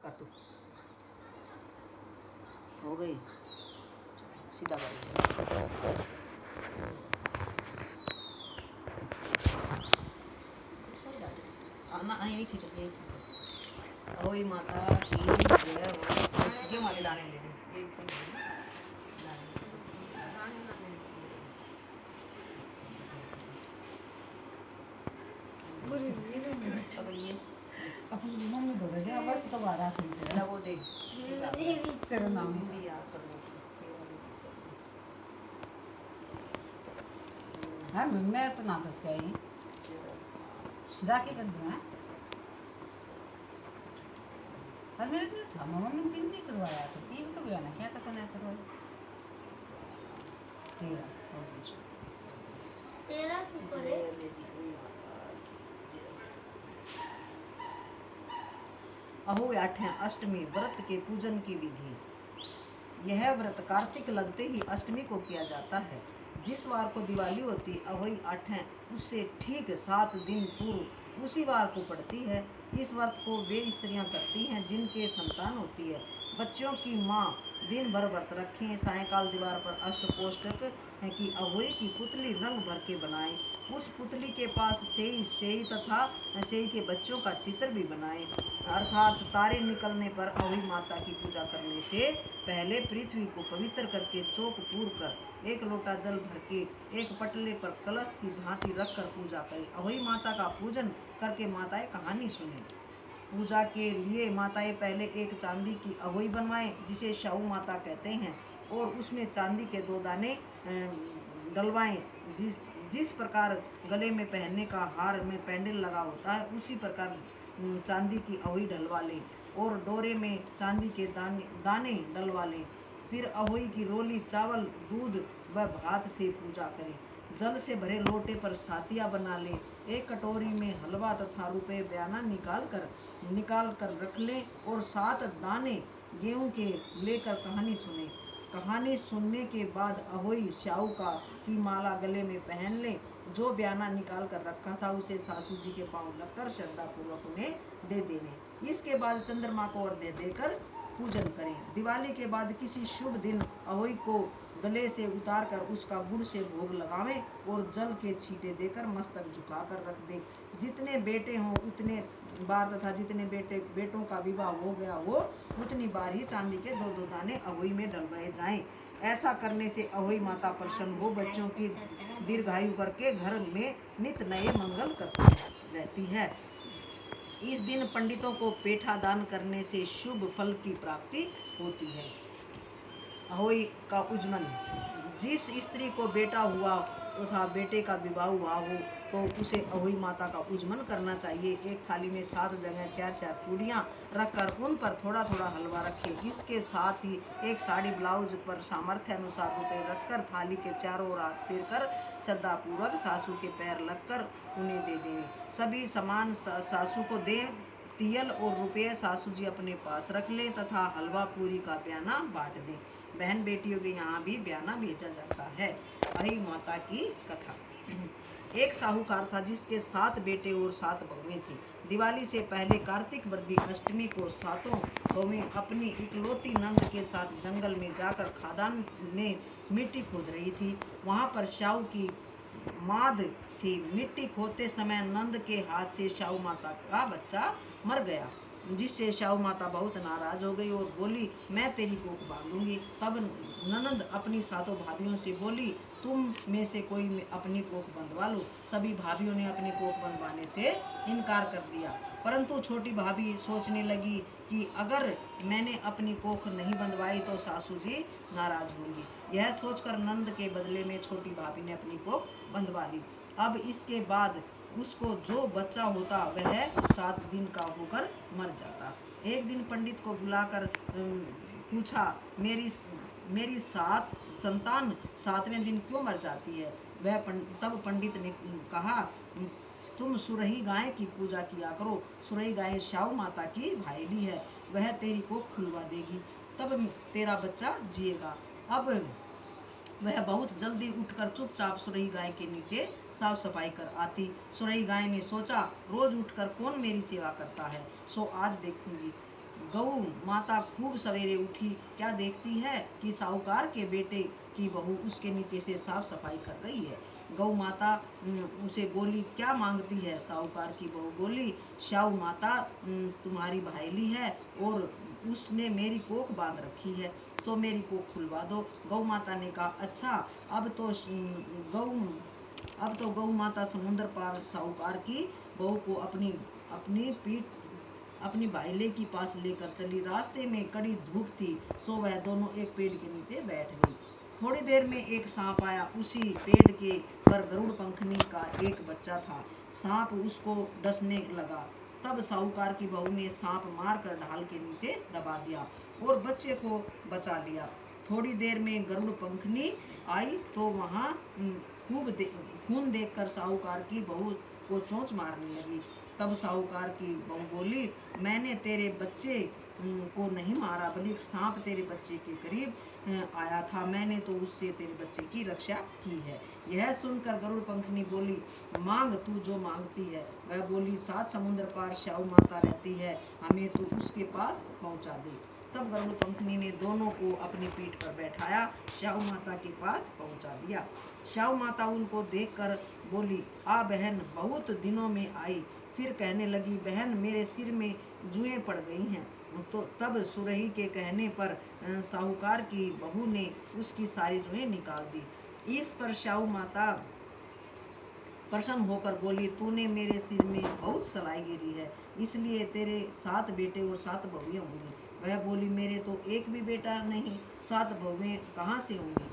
कर तू हो गई सीधा कर आना आई नहीं ठीक है। अहोई माता की जय हो। ये मारे दाने ले ले पकड़िए अपनी मम्मी धो दे अब तो बारा खरीद ले वो दे तेरा नाम हिंदी याद कर लो हाँ मैं तो ना सकते हैं जाके कर दूँ हैं पर मेरे को था मम्मी ने 3 भी करवाया था 3 तो गया ना क्या तो कौन करवाया 13 तो करे अहो 8 अष्टमी व्रत के पूजन की विधि। यह व्रत कार्तिक लगते ही अष्टमी को किया जाता है। जिस वार को दिवाली होती अहोई 8 उससे ठीक 7 दिन पूर्व उसी वार को पड़ती है। इस व्रत को वे स्त्रियां करती हैं जिनके संतान होती है। बच्चों की माँ दिन भर व्रत रखें, सायंकाल दीवार पर अष्टकोष्ठक की अहोई की पुतली रंग भर के बनाएं। उस पुतली के पास सेई तथा सेई के बच्चों का चित्र भी बनाएं। अर्थात तारे निकलने पर अहोई माता की पूजा करने से पहले पृथ्वी को पवित्र करके चौक पूर कर 1 लोटा जल भर के एक पटले पर कलश की भांति रखकर पूजा करें। अहोई माता का पूजन करके माताएं कहानी सुने। पूजा के लिए माताएं पहले एक चांदी की अहोई बनवाएं जिसे शाहू माता कहते हैं और उसमें चांदी के 2 दाने डलवाएं। जिस प्रकार गले में पहनने का हार में पेंडल लगा होता है उसी प्रकार चांदी की अहोई डलवा लें और डोरे में चांदी के दाने डलवा लें। फिर अहोई की रोली चावल दूध व भात से पूजा करें। जल से भरे लोटे पर सातिया बना लें। एक कटोरी में हलवा तथा रुपए बयाना निकाल कर रख लें और 7 दाने गेहूं के लेकर कहानी सुने। कहानी सुनने के बाद अहोई श्याऊ की माला गले में पहन लें। जो बयाना निकाल कर रखा था उसे सासू जी के पांव लगकर श्रद्धा पूर्वक उन्हें दे देने। इसके बाद चंद्रमा को अर्घ्य देकर पूजन करें। दिवाली के बाद किसी शुभ दिन अहोई को गले से उतार कर उसका गुड़ से भोग लगावें और जल के छींटे देकर मस्तक झुकाकर रख दें। जितने बेटे हों उतने बार तथा जितने बेटों का विवाह हो गया हो उतनी बार ही चांदी के 2-2 दाने अहोई में डलवाए जाएं। ऐसा करने से अहोई माता प्रसन्न हो बच्चों की दीर्घायु करके घर में नित नए मंगल करती रहती है। इस दिन पंडितों को पेठा दान करने से शुभ फल की प्राप्ति होती है। अहोई का उज्जमन। जिस स्त्री को बेटा हुआ तथा बेटे का विवाह हुआ हो तो उसे अहोई माता का उज्जमन करना चाहिए। एक थाली में 7 जगह 4-4 पूड़ियाँ रखकर उन पर थोड़ा थोड़ा हलवा रखें। इसके साथ ही एक साड़ी ब्लाउज पर सामर्थ्य अनुसार रुपए रखकर थाली के चारों ओर हाथ फेर कर श्रद्धा पूर्वक सासू के पैर लगकर उन्हें दे दें। सभी सामान सासू को दें। तियल और रुपये सासू जी अपने पास रख लें तथा हलवा पूरी का बयाना बांट दें। बहन बेटियों के यहाँ भी बयाना भेजा जाता है। अहोई माता की कथा। एक साहूकार था जिसके 7 बेटे और 7 बहुएं थी। दिवाली से पहले कार्तिक वृद्धि अष्टमी को 7 बहुएं अपनी इकलौती नंद के साथ जंगल में जाकर खदान में मिट्टी खोद रही थी। वहां पर शाहू की माद थी। मिट्टी खोदते समय नंद के हाथ से शाहू माता का बच्चा मर गया जिससे शाहू माता बहुत नाराज हो गई और बोली मैं तेरी कोख बांधूंगी। तब ननद अपनी 7 भाभियों से बोली तुम में से कोई अपनी कोख बंधवा लो। सभी भाभियों ने अपनी कोख बंधवाने से इनकार कर दिया परंतु छोटी भाभी सोचने लगी कि अगर मैंने अपनी कोख नहीं बंधवाई तो सासू जी नाराज होंगी। यह सोचकर नंद के बदले में छोटी भाभी ने अपनी कोख बंधवा ली। अब इसके बाद उसको जो बच्चा होता वह 7 दिन का होकर मर जाता। एक दिन पंडित को बुलाकर पूछा मेरी 7 संतान 7वें दिन क्यों मर जाती है। तब पंडित ने कहा तुम सुरही गाय की पूजा किया करो। सुरही गाय शाहू माता की भाईली है वह तेरी कोख खुलवा देगी तब तेरा बच्चा जिएगा। अब वह बहुत जल्दी उठकर चुपचाप सुरही गाय के नीचे साफ सफाई कर आती। सुरही गाय ने सोचा रोज उठकर कौन मेरी सेवा करता है सो आज देखूंगी। गऊ माता खूब सवेरे उठी, क्या देखती है कि साहूकार के बेटे की बहू उसके नीचे से साफ सफाई कर रही है। गौ माता उसे बोली, क्या मांगती है? साहूकार की बहू बोली, शाहू माता तुम्हारी भाईली है और उसने मेरी कोख बांध रखी है, सो मेरी कोख खुलवा दो। गौ माता ने कहा, अच्छा। गौ अब तो गौ माता समुद्र पार साहूकार की बहू को अपनी पीठ अपनी भाईले के पास लेकर चली। रास्ते में कड़ी धूप थी, सो वह दोनों एक पेड़ के नीचे बैठ गई। थोड़ी देर में एक सांप आया। उसी पेड़ के पर गरुड़ पंखनी का एक बच्चा था। सांप उसको डसने लगा। तब साहूकार की बहू ने सांप मारकर ढाल के नीचे दबा दिया और बच्चे को बचा लिया। थोड़ी देर में गरुड़ पंखनी आई तो वहां खून देखकर साहूकार की बहू को चोंच मारने लगी। तब साहूकार की बहू बोली, मैंने तेरे बच्चे को नहीं मारा, बल्कि सांप तेरे बच्चे के करीब आया था, मैंने तो उससे तेरे बच्चे की रक्षा की है। यह सुनकर गरुड़ पंखनी बोली, मांग तू जो मांगती है। वह बोली, 7 समुद्र पार शाहू माता रहती है, हमें तू उसके पास पहुंचा दे। तब गरुड़ पंखनी ने दोनों को अपनी पीठ पर बैठाया, शाहू माता के पास पहुंचा दिया। शाहू माता उनको देखकर बोली, आ बहन, बहुत दिनों में आई। फिर कहने लगी, बहन मेरे सिर में जुएं पड़ गई हैं। तो तब सुरही के कहने पर साहूकार की बहू ने उसकी सारी जुएं निकाल दी। इस पर शाहू माता प्रसन्न होकर बोली, तूने मेरे सिर में बहुत सलाई गिरी है, इसलिए तेरे 7 बेटे और 7 बहुएं होंगी। वह बोली, मेरे तो एक भी बेटा नहीं, 7 बहुएं कहाँ से होंगी?